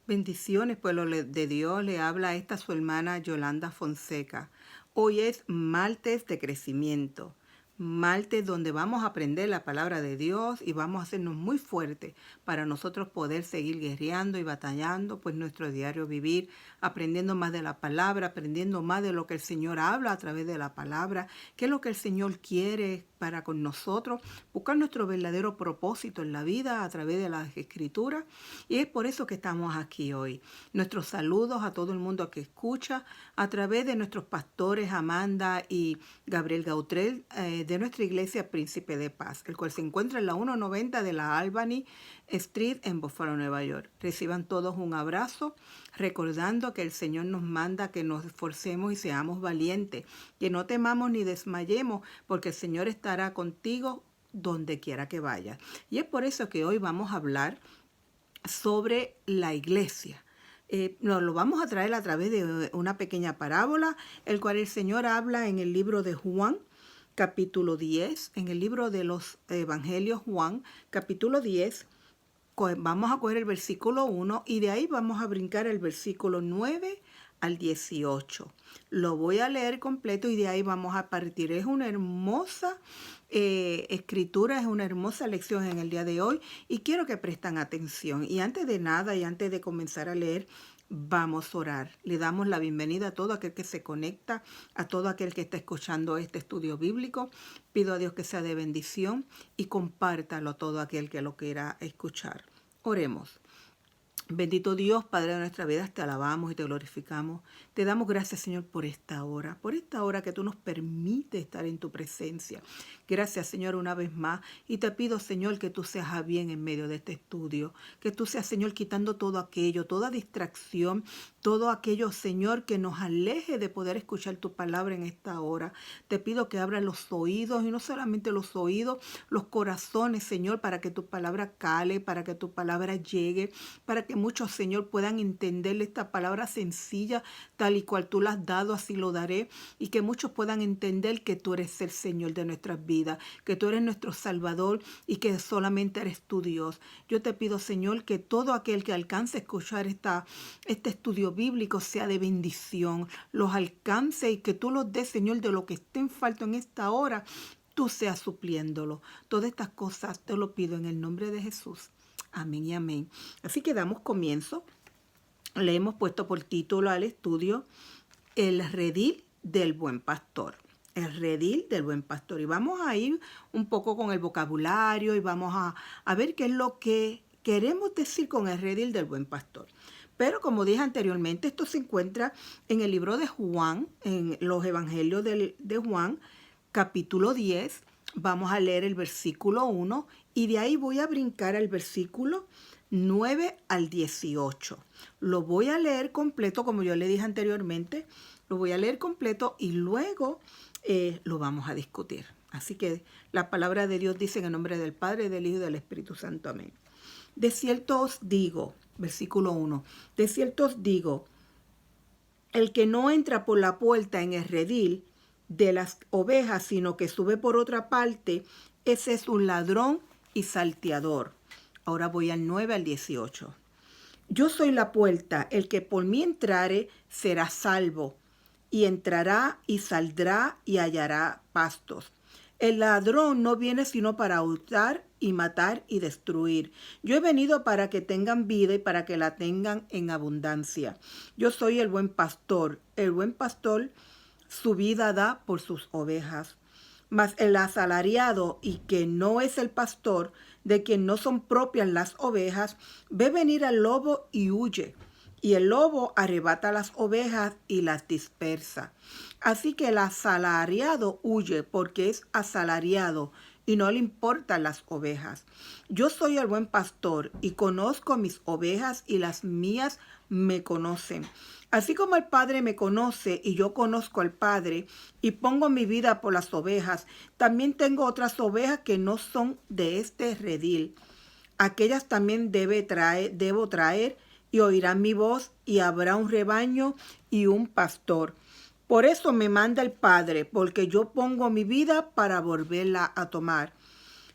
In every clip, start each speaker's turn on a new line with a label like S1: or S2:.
S1: Bendiciones, pueblo de Dios. Le habla a esta su hermana Yolanda Fonseca. Hoy es martes de crecimiento. Martes donde vamos a aprender la palabra de Dios y vamos a hacernos muy fuertes para nosotros poder seguir guerreando y batallando pues nuestro diario vivir, aprendiendo más de la palabra, aprendiendo más de lo que el Señor habla a través de la palabra, qué es lo que el Señor quiere para con nosotros, buscar nuestro verdadero propósito en la vida a través de las Escrituras. Y es por eso que estamos aquí hoy. Nuestros saludos a todo el mundo que escucha a través de nuestros pastores Amanda y Gabriel Gautrell de nuestra iglesia Príncipe de Paz, el cual se encuentra en la 190 de la Albany Street en Buffalo, Nueva York. Reciban todos un abrazo, recordando que el Señor nos manda que nos esforcemos y seamos valientes, que no temamos ni desmayemos, porque el Señor estará contigo donde quiera que vayas. Y es por eso que hoy vamos a hablar sobre la iglesia. Nos lo vamos a traer a través de una pequeña parábola, el cual el Señor habla en el libro de Juan, capítulo 10, en el libro de los Evangelios Juan, capítulo 10, vamos a coger el versículo 1 y de ahí vamos a brincar el versículo 9 al 18. Lo voy a leer completo y de ahí vamos a partir. Es una hermosa escritura, es una hermosa lección en el día de hoy y quiero que prestan atención. Y antes de nada y antes de comenzar a leer, vamos a orar. Le damos la bienvenida a todo aquel que se conecta, a todo aquel que está escuchando este estudio bíblico. Pido a Dios que sea de bendición y compártalo a todo aquel que lo quiera escuchar. Oremos. Bendito Dios, Padre de nuestra vida, te alabamos y te glorificamos. Te damos gracias, Señor, por esta hora que tú nos permites estar en tu presencia. Gracias, Señor, una vez más. Y te pido, Señor, que tú seas a bien en medio de este estudio. Que tú seas, Señor, quitando todo aquello, toda distracción, todo aquello, Señor, que nos aleje de poder escuchar tu palabra en esta hora. Te pido que abras los oídos y no solamente los oídos, los corazones, Señor, para que tu palabra cale, para que tu palabra llegue, para que muchos, Señor, puedan entender esta palabra sencilla, tal y cual tú la has dado, así lo daré, y que muchos puedan entender que tú eres el Señor de nuestras vidas, que tú eres nuestro Salvador y que solamente eres tu Dios. Yo te pido, Señor, que todo aquel que alcance a escuchar este estudio bíblico sea de bendición, los alcance y que tú los des, Señor, de lo que esté en falta en esta hora, tú seas supliéndolo. Todas estas cosas te lo pido en el nombre de Jesús. Amén y amén. Así que damos comienzo. Le hemos puesto por título al estudio El redil del buen pastor. El redil del buen pastor. Y vamos a ir un poco con el vocabulario y vamos a ver qué es lo que queremos decir con el redil del buen pastor. Pero como dije anteriormente, esto se encuentra en el libro de Juan, en los Evangelios de Juan, capítulo 10. Vamos a leer el versículo 1 y de ahí voy a brincar al versículo 9 al 18. Lo voy a leer completo, como yo le dije anteriormente, lo voy a leer completo y luego lo vamos a discutir. Así que la palabra de Dios dice en el nombre del Padre, del Hijo y del Espíritu Santo. Amén. De cierto os digo, versículo 1, de cierto os digo, el que no entra por la puerta en el redil de las ovejas, sino que sube por otra parte, ese es un ladrón y salteador. Ahora voy al 9 al 18. Yo soy la puerta, el que por mí entrare será salvo, y entrará y saldrá y hallará pastos. El ladrón no viene sino para hurtar y matar y destruir. Yo he venido para que tengan vida y para que la tengan en abundancia. Yo soy el buen pastor. El buen pastor su vida da por sus ovejas. Mas el asalariado y que no es el pastor, de quien no son propias las ovejas, ve venir al lobo y huye. Y el lobo arrebata las ovejas y las dispersa. Así que el asalariado huye porque es asalariado y no le importan las ovejas. Yo soy el buen pastor y conozco mis ovejas y las mías me conocen. Así como el Padre me conoce y yo conozco al Padre y pongo mi vida por las ovejas, también tengo otras ovejas que no son de este redil. Aquellas también debo traer y oirán mi voz y habrá un rebaño y un pastor. Por eso me manda el Padre, porque yo pongo mi vida para volverla a tomar.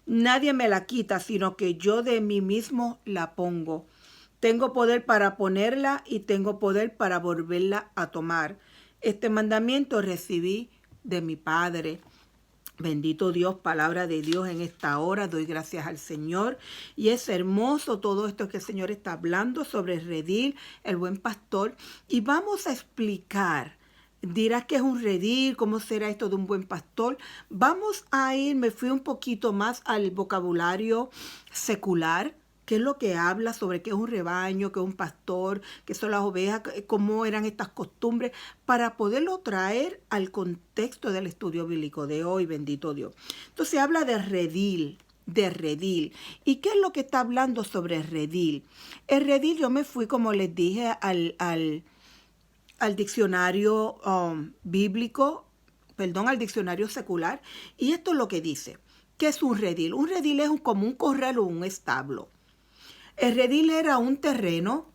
S1: Nadie me la quita, sino que yo de mí mismo la pongo. Tengo poder para ponerla y tengo poder para volverla a tomar. Este mandamiento recibí de mi Padre. Bendito Dios, palabra de Dios en esta hora. Doy gracias al Señor. Y es hermoso todo esto que el Señor está hablando sobre el redil, el buen pastor. Y vamos a explicar. Dirás que es un redil, ¿cómo será esto de un buen pastor? Vamos a ir, me fui un poquito más al vocabulario secular. ¿Qué es lo que habla sobre qué es un rebaño, qué es un pastor, qué son las ovejas, cómo eran estas costumbres, para poderlo traer al contexto del estudio bíblico de hoy, bendito Dios? Entonces habla de redil, de redil. ¿Y qué es lo que está hablando sobre el redil? El redil, yo me fui, como les dije, al diccionario bíblico, perdón, al diccionario secular, y esto es lo que dice. ¿Qué es un redil? Un redil es como un corral o un establo. El redil era un terreno.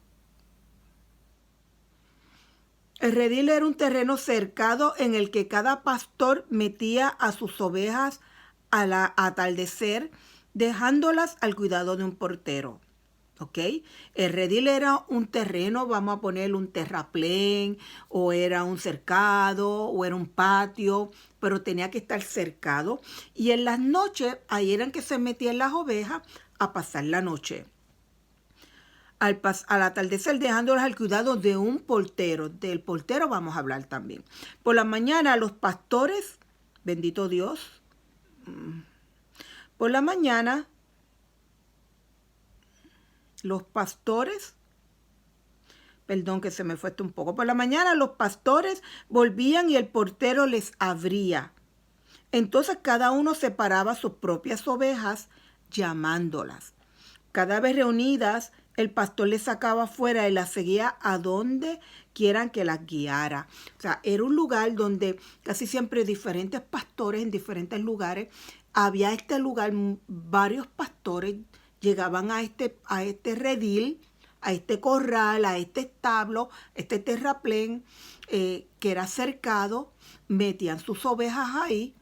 S1: El redil era un terreno cercado en el que cada pastor metía a sus ovejas al atardecer, dejándolas al cuidado de un portero. ¿Ok? El redil era un terreno, vamos a poner un terraplén, o era un cercado, o era un patio, pero tenía que estar cercado. Y en las noches, ahí eran que se metían las ovejas a pasar la noche. Al atardecer, dejándolas al cuidado de un portero. Del portero vamos a hablar también. Por la mañana los pastores, bendito Dios, por la mañana los pastores, perdón que se me fue esto un poco, por la mañana los pastores volvían y el portero les abría. Entonces cada uno separaba sus propias ovejas llamándolas. Cada vez reunidas, el pastor les sacaba fuera y las seguía a donde quieran que las guiara. O sea, era un lugar donde casi siempre diferentes pastores en diferentes lugares. Había este lugar, varios pastores llegaban a este redil, a este corral, a este establo, este terraplén que era cercado, metían sus ovejas ahí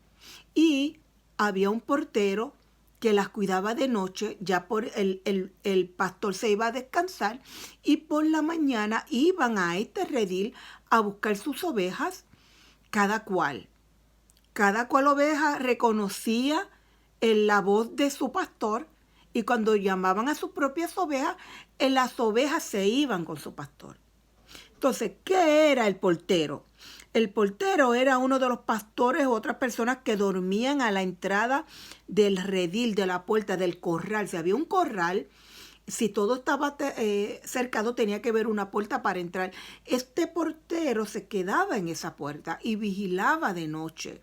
S1: y había un portero que las cuidaba de noche. Ya por el pastor se iba a descansar y por la mañana iban a este redil a buscar sus ovejas, cada cual oveja reconocía la voz de su pastor, y cuando llamaban a sus propias ovejas, las ovejas se iban con su pastor. Entonces, ¿qué era el portero? El portero era uno de los pastores o otras personas que dormían a la entrada del redil, de la puerta, del corral. Si había un corral, si todo estaba cercado, tenía que haber una puerta para entrar. Este portero se quedaba en esa puerta y vigilaba de noche.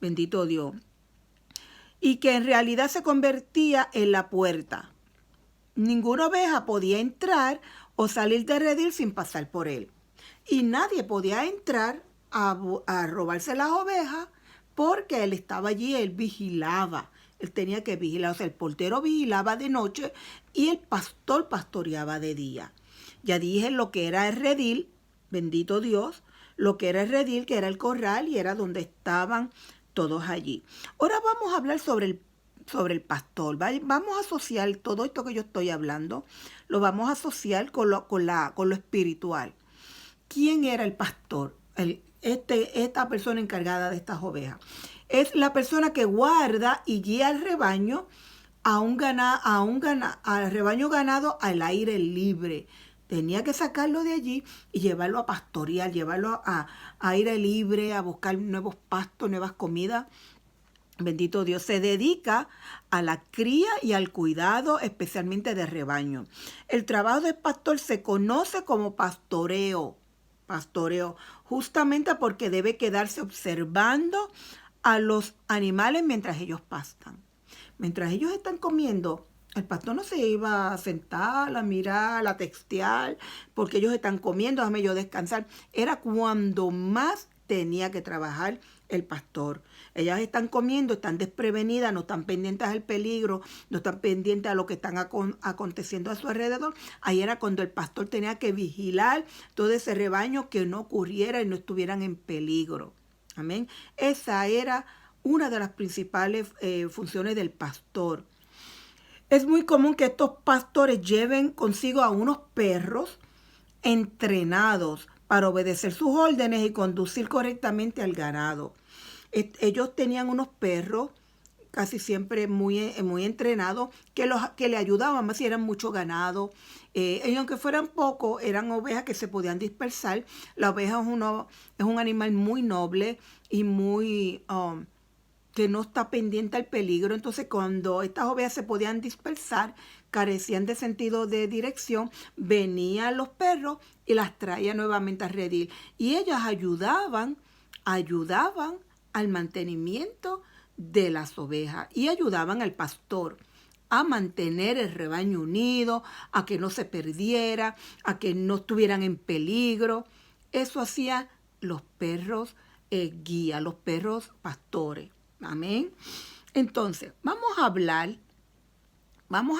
S1: Bendito Dios. Y que en realidad se convertía en la puerta. Ninguna oveja podía entrar o salir del redil sin pasar por él. Y nadie podía entrar a robarse las ovejas porque él estaba allí, él vigilaba. Él tenía que vigilar. O sea, el portero vigilaba de noche y el pastor pastoreaba de día. Ya dije lo que era el redil, bendito Dios, lo que era el redil, que era el corral y era donde estaban todos allí. Ahora vamos a hablar sobre el pastor. Vamos a asociar todo esto que yo estoy hablando, lo vamos a asociar con lo espiritual. ¿Quién era el pastor? Esta persona encargada de estas ovejas. Es la persona que guarda y guía al rebaño, al rebaño ganado al aire libre. Tenía que sacarlo de allí y llevarlo a pastorear, llevarlo a aire libre, a buscar nuevos pastos, nuevas comidas. Bendito Dios, se dedica a la cría y al cuidado, especialmente de rebaño. El trabajo del pastor se conoce como pastoreo, justamente porque debe quedarse observando a los animales mientras ellos pastan. Mientras ellos están comiendo, el pastor no se iba a sentar, a mirar, a textear, porque ellos están comiendo, déjame yo descansar. Era cuando más tenía que trabajar el pastor. Ellas están comiendo, están desprevenidas, no están pendientes al peligro, no están pendientes a lo que están aconteciendo a su alrededor. Ahí era cuando el pastor tenía que vigilar todo ese rebaño, que no ocurriera y no estuvieran en peligro. Amén. Esa era una de las principales funciones del pastor. Es muy común que estos pastores lleven consigo a unos perros entrenados para obedecer sus órdenes y conducir correctamente al ganado. Ellos tenían unos perros casi siempre muy entrenados que le ayudaban más si eran mucho ganado. Y aunque fueran pocos, eran ovejas que se podían dispersar. La oveja es un animal muy noble y muy que no está pendiente al peligro. Entonces, cuando estas ovejas se podían dispersar, carecían de sentido de dirección, venían los perros y las traían nuevamente a redil. Y ellas ayudaban al mantenimiento de las ovejas y ayudaban al pastor a mantener el rebaño unido, a que no se perdiera, a que no estuvieran en peligro. Eso hacían los perros guía, los perros pastores. Amén. Entonces, vamos a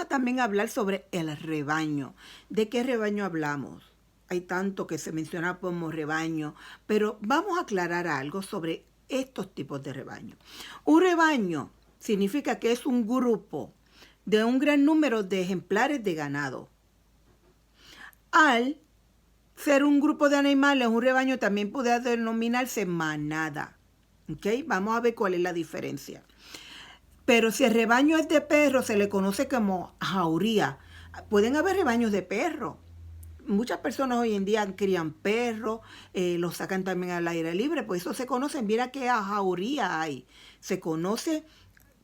S1: también hablar sobre el rebaño. ¿De qué rebaño hablamos? Hay tanto que se menciona como rebaño, pero vamos a aclarar algo sobre estos tipos de rebaño. Un rebaño significa que es un grupo de un gran número de ejemplares de ganado. Al ser un grupo de animales, un rebaño también puede denominarse manada. ¿Okay? Vamos a ver cuál es la diferencia. Pero si el rebaño es de perros, se le conoce como jauría. Pueden haber rebaños de perros. Muchas personas hoy en día crían perros, los sacan también al aire libre, pues eso se conoce, mira qué jauría hay. Se conoce,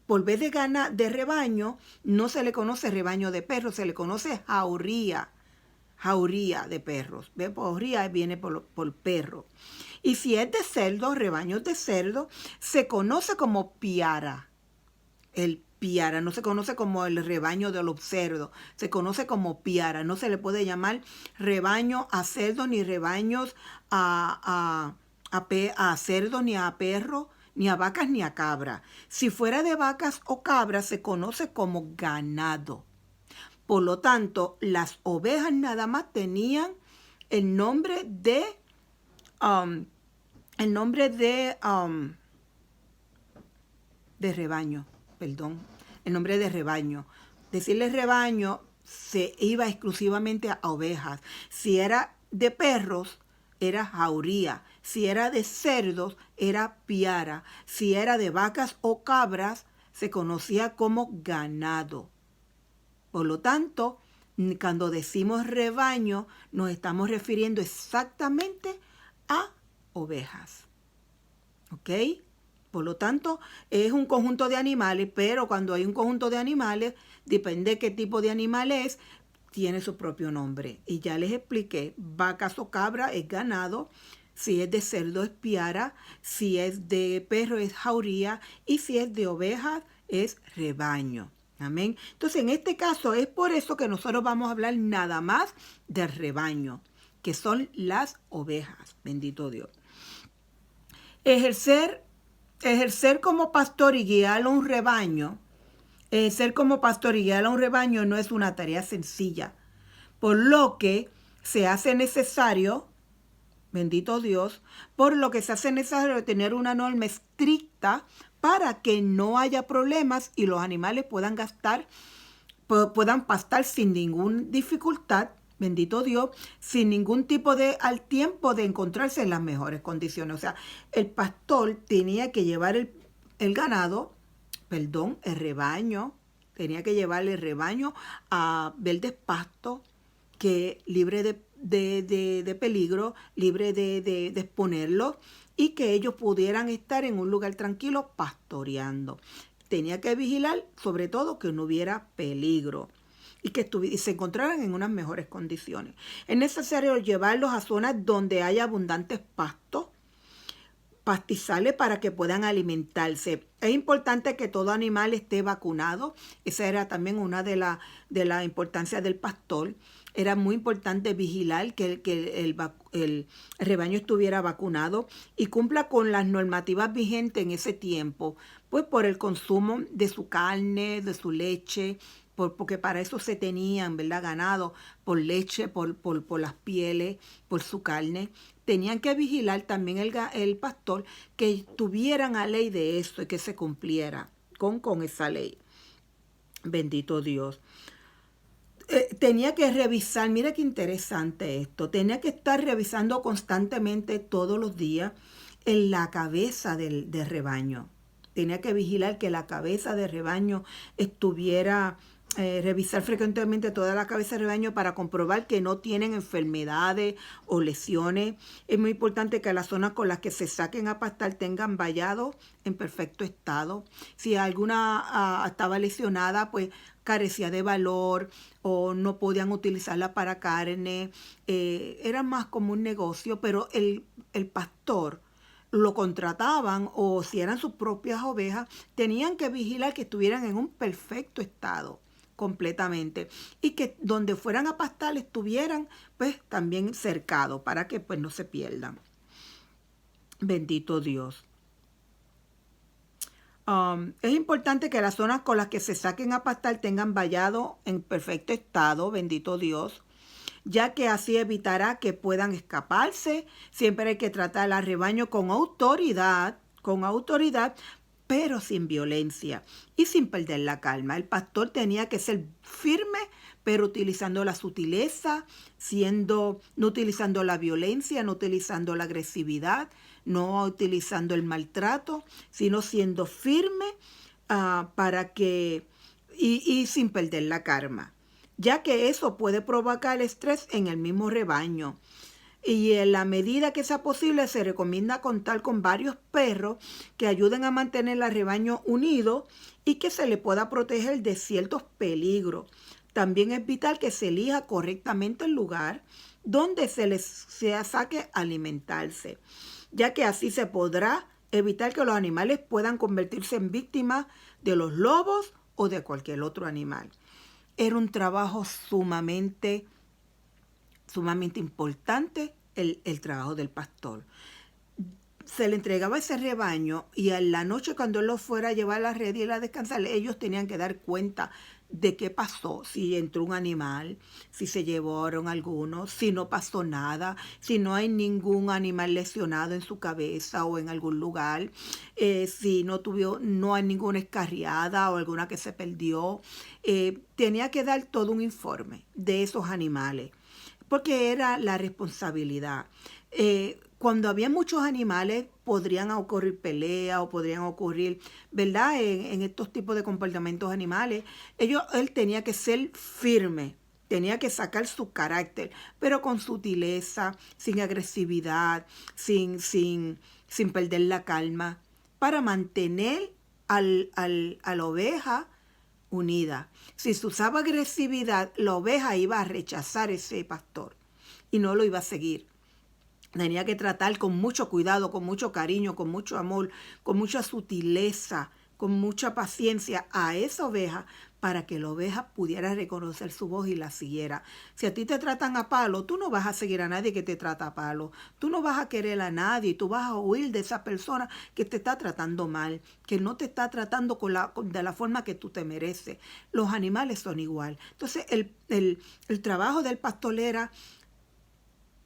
S1: por vez de rebaño, no se le conoce rebaño de perros, se le conoce jauría de perros. ¿Ve? Jauría viene por perro. Y si es de cerdo, rebaños de cerdo, se conoce como piara. El piara, no se conoce como el rebaño de los cerdos, se conoce como piara. No se le puede llamar rebaño a cerdo, ni rebaños a cerdo, ni a perro, ni a vacas, ni a cabra. Si fuera de vacas o cabras, se conoce como ganado. Por lo tanto, las ovejas nada más tenían el nombre de rebaño, perdón, el nombre de rebaño. Decirle rebaño se iba exclusivamente a ovejas. Si era de perros, era jauría. Si era de cerdos, era piara. Si era de vacas o cabras, se conocía como ganado. Por lo tanto, cuando decimos rebaño, nos estamos refiriendo exactamente a ovejas. ¿Ok? Por lo tanto, es un conjunto de animales, pero cuando hay un conjunto de animales, depende de qué tipo de animal es, tiene su propio nombre. Y ya les expliqué, vacas o cabra es ganado, si es de cerdo es piara, si es de perro es jauría y si es de ovejas es rebaño. Amén. Entonces, en este caso es por eso que nosotros vamos a hablar nada más del rebaño, que son las ovejas. Bendito Dios. Ejercer como pastor y guiar a un rebaño, no es una tarea sencilla, por lo que se hace necesario, bendito Dios, tener una norma estricta para que no haya problemas y los animales puedan pastar sin ninguna dificultad, bendito Dios, sin ningún tipo al tiempo de encontrarse en las mejores condiciones. O sea, el pastor tenía que llevar el rebaño, tenía que llevar el rebaño a verdes pastos, que libre de peligro, libre de exponerlo, y que ellos pudieran estar en un lugar tranquilo pastoreando. Tenía que vigilar, sobre todo, que no hubiera peligro y que se encontraran en unas mejores condiciones. Es necesario llevarlos a zonas donde haya abundantes pastizales para que puedan alimentarse. Es importante que todo animal esté vacunado. Esa era también una de la importancia del pastor. Era muy importante vigilar que el rebaño estuviera vacunado y cumpla con las normativas vigentes en ese tiempo, pues por el consumo de su carne, de su leche, porque para eso se tenían, ¿verdad?, ganado, por leche, por las pieles, por su carne. Tenían que vigilar también el pastor que tuvieran a ley de esto y que se cumpliera con esa ley. Bendito Dios. Tenía que revisar, mira qué interesante esto, tenía que estar revisando constantemente todos los días en la cabeza del rebaño. Tenía que vigilar que la cabeza del rebaño estuviera, revisar frecuentemente toda la cabeza del rebaño para comprobar que no tienen enfermedades o lesiones. Es muy importante que las zonas con las que se saquen a pastar tengan vallado en perfecto estado. Si alguna estaba lesionada, pues carecía de valor o no podían utilizarla para carne. Era más como un negocio, pero el pastor lo contrataban o si eran sus propias ovejas, tenían que vigilar que estuvieran en un perfecto estado completamente y que donde fueran a pastar estuvieran pues también cercados para que pues no se pierdan. Bendito Dios. Es importante que las zonas con las que se saquen a pastar tengan vallado en perfecto estado, bendito Dios, ya que así evitará que puedan escaparse. Siempre hay que tratar al rebaño con autoridad, pero sin violencia y sin perder la calma. El pastor tenía que ser firme, pero utilizando la sutileza, no utilizando la violencia, no utilizando la agresividad, no utilizando el maltrato, sino siendo firme para que y sin perder la calma, ya que eso puede provocar estrés en el mismo rebaño. Y en la medida que sea posible se recomienda contar con varios perros que ayuden a mantener al rebaño unido y que se le pueda proteger de ciertos peligros. También es vital que se elija correctamente el lugar donde se saque a alimentarse, ya que así se podrá evitar que los animales puedan convertirse en víctimas de los lobos o de cualquier otro animal. Era un trabajo sumamente importante el trabajo del pastor. Se le entregaba ese rebaño y a la noche cuando él lo fuera a llevar a la red y a descansar, ellos tenían que dar cuenta de qué pasó, si entró un animal, si se llevaron algunos, si no pasó nada, si no hay ningún animal lesionado en su cabeza o en algún lugar, si no hay ninguna escarriada o alguna que se perdió. Tenía que dar todo un informe de esos animales, porque era la responsabilidad. Cuando había muchos animales, podrían ocurrir peleas o podrían ocurrir, ¿verdad? En estos tipos de comportamientos animales, él tenía que ser firme, tenía que sacar su carácter, pero con sutileza, sin agresividad, sin perder la calma, para mantener a la oveja unida. Si se usaba agresividad, la oveja iba a rechazar ese pastor y no lo iba a seguir. Tenía que tratar con mucho cuidado, con mucho cariño, con mucho amor, con mucha sutileza, con mucha paciencia a esa oveja para que la oveja pudiera reconocer su voz y la siguiera. Si a ti te tratan a palo, tú no vas a seguir a nadie que te trata a palo. Tú no vas a querer a nadie, tú vas a huir de esa persona que te está tratando mal, que no te está tratando de la forma que tú te mereces. Los animales son igual. Entonces el trabajo del pastor era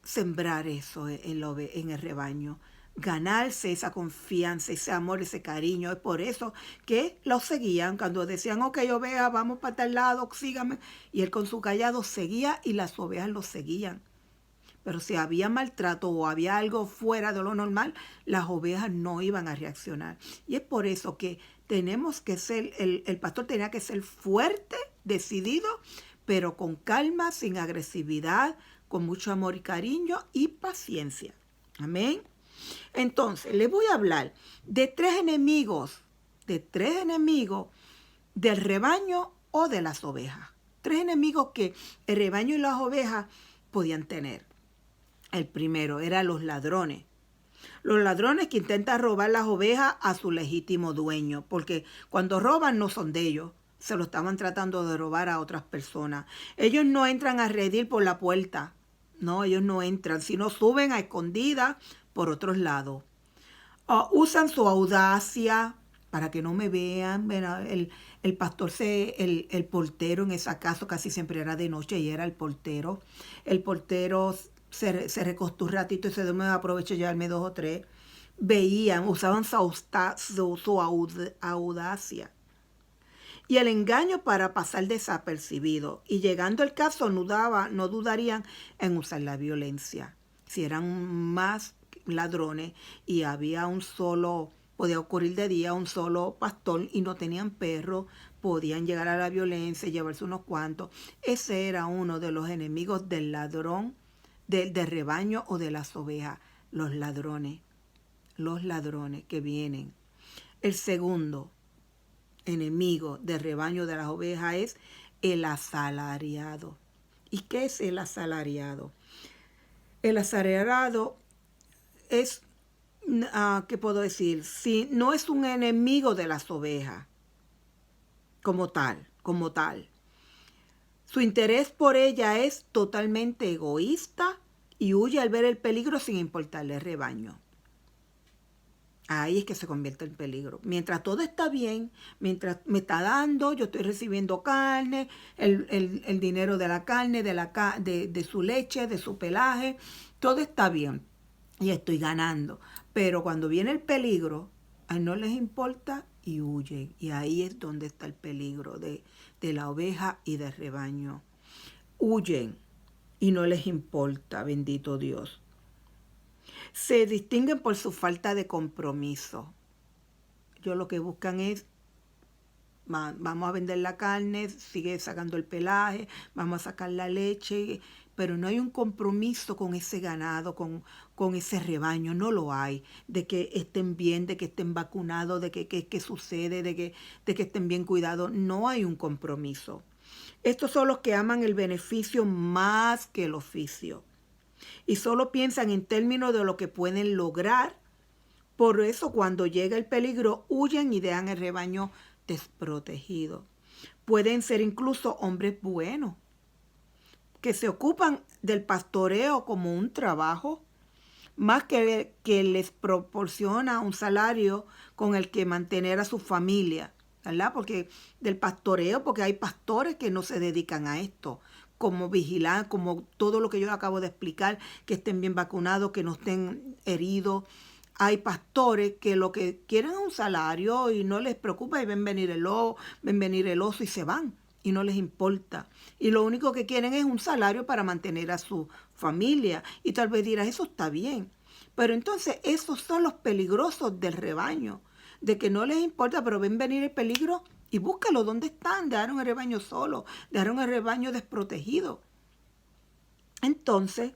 S1: sembrar eso en el rebaño, ganarse esa confianza, ese amor, ese cariño. Es por eso que los seguían cuando decían, ok, oveja, vamos para tal lado, sígame. Y él con su callado seguía y las ovejas lo seguían. Pero si había maltrato o había algo fuera de lo normal, las ovejas no iban a reaccionar. Y es por eso que tenemos que ser, el pastor tenía que ser fuerte, decidido, pero con calma, sin agresividad, con mucho amor y cariño y paciencia. Amén. Entonces, les voy a hablar de tres enemigos del rebaño o de las ovejas. Tres enemigos que el rebaño y las ovejas podían tener. El primero era los ladrones. Los ladrones que intentan robar las ovejas a su legítimo dueño, porque cuando roban no son de ellos, se lo estaban tratando de robar a otras personas. Ellos no entran a redil por la puerta. No, ellos no entran, sino suben a escondidas por otros lados. Usan su audacia para que no me vean. El pastor, el portero en ese caso casi siempre era de noche y era el portero. El portero se recostó un ratito y se dio, me aprovecho de llevarme 2 o 3. Usaban su audacia. y el engaño para pasar desapercibido. Y llegando el caso, no dudarían en usar la violencia. Si eran más ladrones y había un solo, podía ocurrir de día un solo pastor y no tenían perro, podían llegar a la violencia y llevarse unos cuantos. Ese era uno de los enemigos del ladrón, del rebaño o de las ovejas, los ladrones que vienen. El segundo enemigo del rebaño de las ovejas es el asalariado. ¿Y qué es el asalariado? El asalariado es, ¿qué puedo decir? Si no es un enemigo de las ovejas, como tal. Su interés por ella es totalmente egoísta y huye al ver el peligro sin importarle el rebaño. Ahí es que se convierte en peligro. Mientras todo está bien, mientras me está dando, yo estoy recibiendo carne, el dinero de la carne, de su leche, de su pelaje, todo está bien y estoy ganando. Pero cuando viene el peligro, a no les importa y huyen. Y ahí es donde está el peligro de la oveja y del rebaño. Huyen y no les importa, bendito Dios. Se distinguen por su falta de compromiso. Ellos lo que buscan es, vamos a vender la carne, sigue sacando el pelaje, vamos a sacar la leche, pero no hay un compromiso con ese ganado, con ese rebaño, no lo hay, de que estén bien, de que estén vacunados, de que sucede, de que estén bien cuidados, no hay un compromiso. Estos son los que aman el beneficio más que el oficio y solo piensan en términos de lo que pueden lograr. Por eso cuando llega el peligro huyen y dejan el rebaño desprotegido. Pueden ser incluso hombres buenos que se ocupan del pastoreo como un trabajo, más que les proporciona un salario con el que mantener a su familia, ¿verdad? Porque del pastoreo, porque hay pastores que no se dedican a esto, como vigilar, como todo lo que yo acabo de explicar, que estén bien vacunados, que no estén heridos. Hay pastores que lo que quieren es un salario y no les preocupa y ven venir el oso y se van y no les importa. Y lo único que quieren es un salario para mantener a su familia. Y tal vez dirás, eso está bien. Pero entonces esos son los peligrosos del rebaño, de que no les importa, pero ven venir el peligro y búscalo. ¿Dónde están? Dejaron el rebaño solo, dejaron el rebaño desprotegido. Entonces,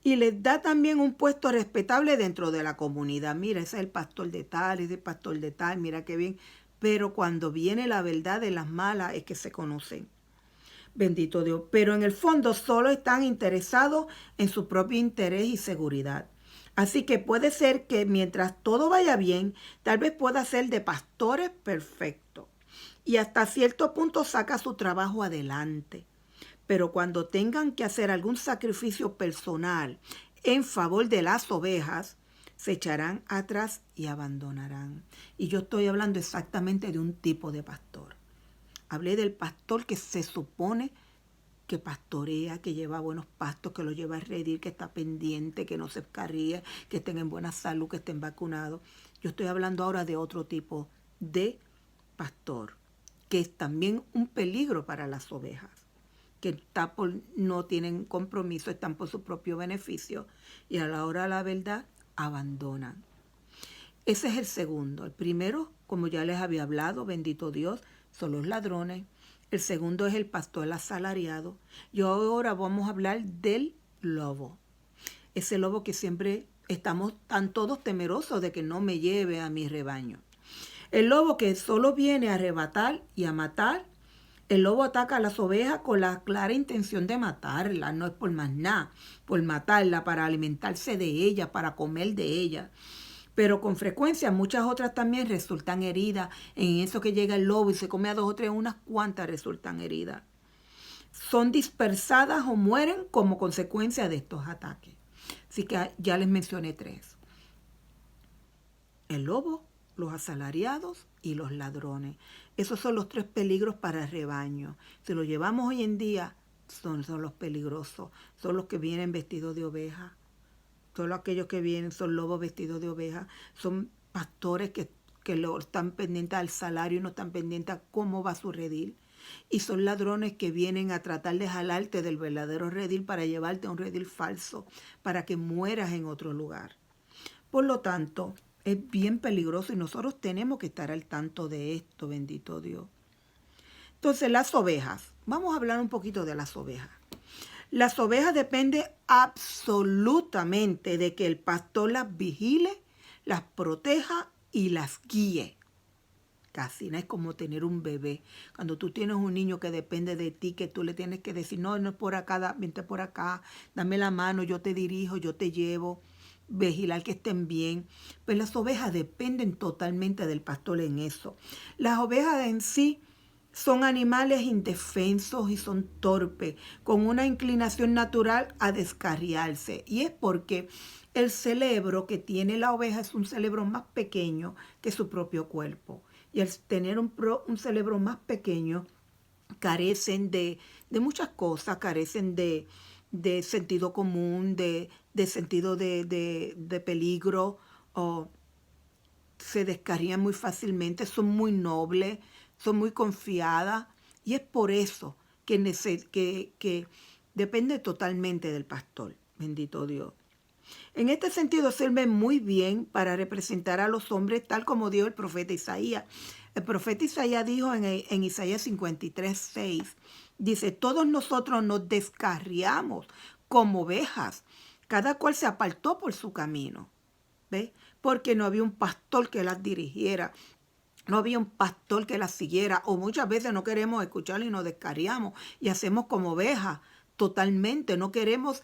S1: y les da también un puesto respetable dentro de la comunidad. Mira, ese es el pastor de tal, ese es el pastor de tal, mira qué bien. Pero cuando viene la verdad de las malas es que se conocen. Bendito Dios. Pero en el fondo solo están interesados en su propio interés y seguridad. Así que puede ser que mientras todo vaya bien, tal vez pueda ser de pastores perfectos. Y hasta cierto punto saca su trabajo adelante. Pero cuando tengan que hacer algún sacrificio personal en favor de las ovejas, se echarán atrás y abandonarán. Y yo estoy hablando exactamente de un tipo de pastor. Hablé del pastor que se supone que pastorea, que lleva buenos pastos, que lo lleva a redir, que está pendiente, que no se escarríe, que estén en buena salud, que estén vacunados. Yo estoy hablando ahora de otro tipo de pastor, que es también un peligro para las ovejas, que no tienen compromiso, están por su propio beneficio y a la hora de la verdad abandonan. Ese es el segundo. El primero, como ya les había hablado, bendito Dios, son los ladrones. El segundo es el pastor asalariado. Y ahora vamos a hablar del lobo. Ese lobo que siempre están todos temerosos de que no me lleve a mi rebaño. El lobo que solo viene a arrebatar y a matar. El lobo ataca a las ovejas con la clara intención de matarlas, no es por más nada, por matarla, para alimentarse de ella, para comer de ella. Pero con frecuencia muchas otras también resultan heridas. En eso que llega el lobo y se come a 2 o 3, unas cuantas resultan heridas. Son dispersadas o mueren como consecuencia de estos ataques. Así que ya les mencioné 3. El lobo, los asalariados y los ladrones. Esos son los 3 peligros para el rebaño. Si lo llevamos hoy en día, son los peligrosos. Son los que vienen vestidos de oveja. Todos aquellos que vienen son lobos vestidos de oveja. Son pastores que que están pendientes al salario y no están pendientes a cómo va su redil. Y son ladrones que vienen a tratar de jalarte del verdadero redil para llevarte a un redil falso, para que mueras en otro lugar. Por lo tanto, es bien peligroso y nosotros tenemos que estar al tanto de esto, bendito Dios. Entonces, las ovejas. Vamos a hablar un poquito de las ovejas. Las ovejas dependen absolutamente de que el pastor las vigile, las proteja y las guíe. Casi, no es como tener un bebé. Cuando tú tienes un niño que depende de ti, que tú le tienes que decir, no, no es por acá, vente por acá, dame la mano, yo te dirijo, yo te llevo, vigilar que estén bien. Pues las ovejas dependen totalmente del pastor en eso. Las ovejas en sí son animales indefensos y son torpes, con una inclinación natural a descarriarse. Y es porque el cerebro que tiene la oveja es un cerebro más pequeño que su propio cuerpo. Y al tener un cerebro más pequeño, carecen de muchas cosas, carecen de sentido común, de sentido de peligro, o se descarrían muy fácilmente, son muy nobles, son muy confiadas, y es por eso que depende totalmente del pastor, bendito Dios. En este sentido sirve muy bien para representar a los hombres tal como dijo el profeta Isaías. El profeta Isaías dijo en Isaías 53:6, dice, todos nosotros nos descarriamos como ovejas, cada cual se apartó por su camino. ¿Ve? Porque no había un pastor que las dirigiera, no había un pastor que las siguiera, o muchas veces no queremos escuchar y nos descarriamos y hacemos como ovejas totalmente. No queremos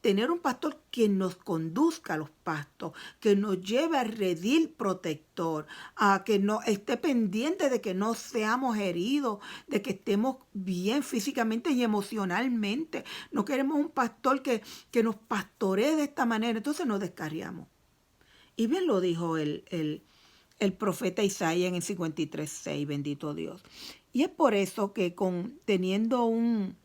S1: tener un pastor que nos conduzca a los pastos, que nos lleve al redil protector, a que no esté pendiente de que no seamos heridos, de que estemos bien físicamente y emocionalmente. No queremos un pastor que nos pastoree de esta manera, entonces nos descarriamos. Y bien lo dijo el profeta Isaías en el 53:6, bendito Dios. Y es por eso que teniendo un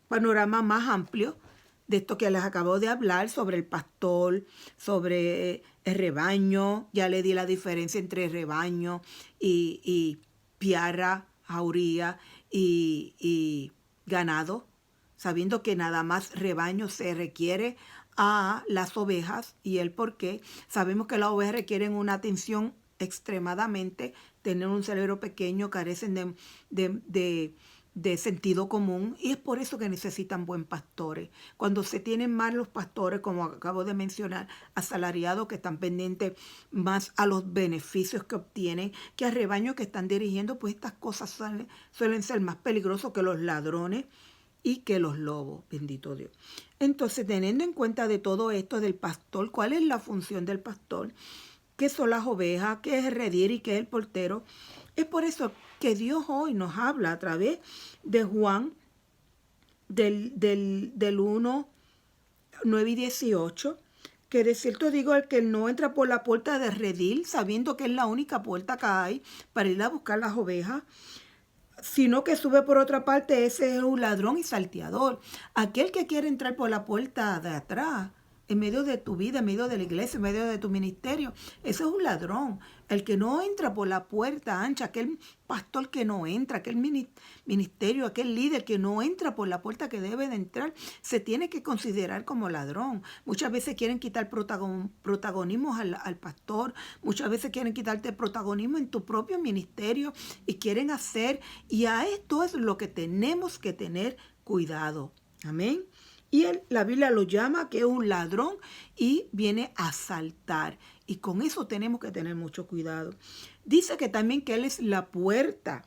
S1: panorama más amplio de esto que les acabo de hablar, sobre el pastor, sobre el rebaño, ya le di la diferencia entre rebaño y piara, jauría y ganado, sabiendo que nada más rebaño se requiere a las ovejas y el por qué. Sabemos que las ovejas requieren una atención extremadamente, tener un cerebro pequeño, carecen de sentido común, y es por eso que necesitan buen pastores. Cuando se tienen mal los pastores, como acabo de mencionar, asalariados que están pendientes más a los beneficios que obtienen que al rebaño que están dirigiendo, pues estas cosas suelen ser más peligrosos que los ladrones y que los lobos, bendito Dios. Entonces, teniendo en cuenta de todo esto del pastor, ¿cuál es la función del pastor? ¿Qué son las ovejas? ¿Qué es el redil y qué es el portero? Es por eso que Dios hoy nos habla a través de Juan del 1, 9 y 18, que de cierto digo, el que no entra por la puerta de redil, sabiendo que es la única puerta que hay para ir a buscar las ovejas, sino que sube por otra parte, ese es un ladrón y salteador. Aquel que quiere entrar por la puerta de atrás, en medio de tu vida, en medio de la iglesia, en medio de tu ministerio, ese es un ladrón. El que no entra por la puerta ancha, aquel pastor que no entra, aquel ministerio, aquel líder que no entra por la puerta que debe de entrar, se tiene que considerar como ladrón. Muchas veces quieren quitar protagonismo al pastor, muchas veces quieren quitarte protagonismo en tu propio ministerio y quieren hacer, y a esto es lo que tenemos que tener cuidado. Amén. Y la Biblia lo llama que es un ladrón y viene a asaltar. Y con eso tenemos que tener mucho cuidado. Dice que también que Él es la puerta.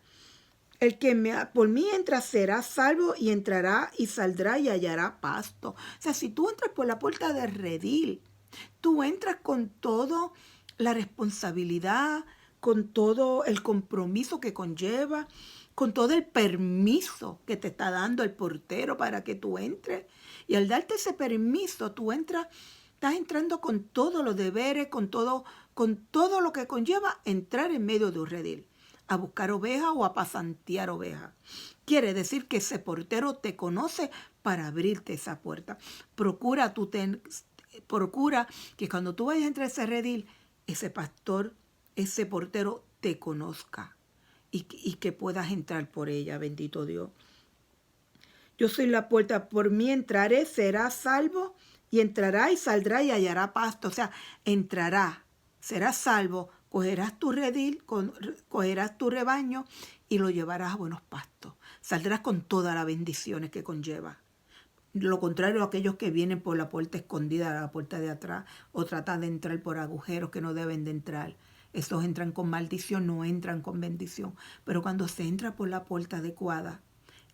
S1: El que por mí entra será salvo, y entrará y saldrá y hallará pasto. O sea, si tú entras por la puerta de redil, tú entras con toda la responsabilidad, con todo el compromiso que conlleva, con todo el permiso que te está dando el portero para que tú entres. Y al darte ese permiso, tú estás entrando con todos los deberes, con todo lo que conlleva entrar en medio de un redil, a buscar ovejas o a pasantear ovejas. Quiere decir que ese portero te conoce para abrirte esa puerta. Procura tú procura que cuando tú vayas a entrar a ese redil, ese pastor, ese portero te conozca y que puedas entrar por ella, bendito Dios. Yo soy la puerta, por mí entraré, será salvo, y entrará y saldrá y hallará pasto. O sea, entrará, será salvo, cogerás tu redil, cogerás tu rebaño y lo llevarás a buenos pastos. Saldrás con todas las bendiciones que conlleva. Lo contrario a aquellos que vienen por la puerta escondida, la puerta de atrás, o tratan de entrar por agujeros que no deben de entrar. Esos entran con maldición, no entran con bendición. Pero cuando se entra por la puerta adecuada,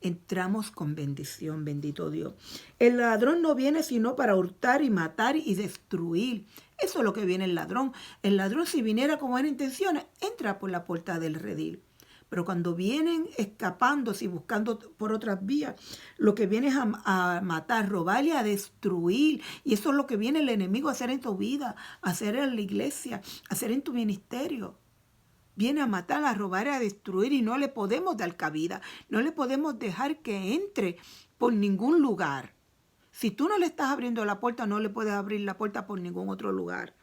S1: entramos con bendición, bendito Dios. El ladrón no viene sino para hurtar y matar y destruir. Eso es lo que viene el ladrón. El ladrón, si viniera con buenas intenciones, entra por la puerta del redil. Pero cuando vienen escapándose y buscando por otras vías, lo que viene es a matar, robar y a destruir. Y eso es lo que viene el enemigo a hacer en tu vida, a hacer en la iglesia, a hacer en tu ministerio. Viene a matar, a robar, a destruir y no le podemos dar cabida. No le podemos dejar que entre por ningún lugar. Si tú no le estás abriendo la puerta, no le puedes abrir la puerta por ningún otro lugar.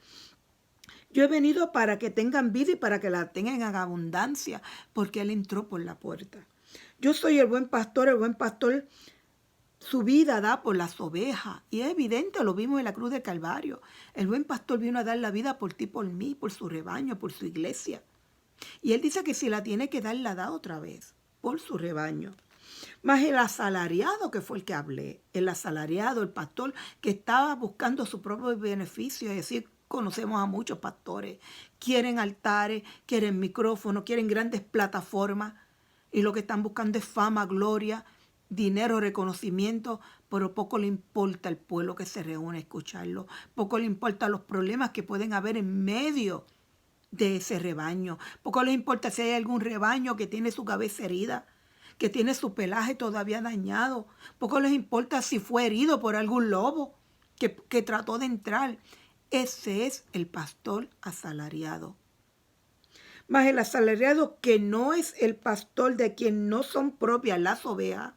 S1: Yo he venido para que tengan vida y para que la tengan en abundancia, porque Él entró por la puerta. Yo soy el buen pastor su vida da por las ovejas. Y es evidente, lo vimos en la cruz del Calvario. El buen pastor vino a dar la vida por ti, por mí, por su rebaño, por su iglesia. Y Él dice que si la tiene que dar, la da otra vez, por su rebaño. Más el asalariado, que fue el que hablé, el asalariado, el pastor que estaba buscando su propio beneficio, es decir, conocemos a muchos pastores, quieren altares, quieren micrófonos, quieren grandes plataformas y lo que están buscando es fama, gloria, dinero, reconocimiento, pero poco le importa el pueblo que se reúne a escucharlo, poco le importa los problemas que pueden haber en medio de ese rebaño, poco les importa si hay algún rebaño que tiene su cabeza herida, que tiene su pelaje todavía dañado, poco les importa si fue herido por algún lobo que trató de entrar. Ese es el pastor asalariado. Mas el asalariado que no es el pastor, de quien no son propias las ovejas,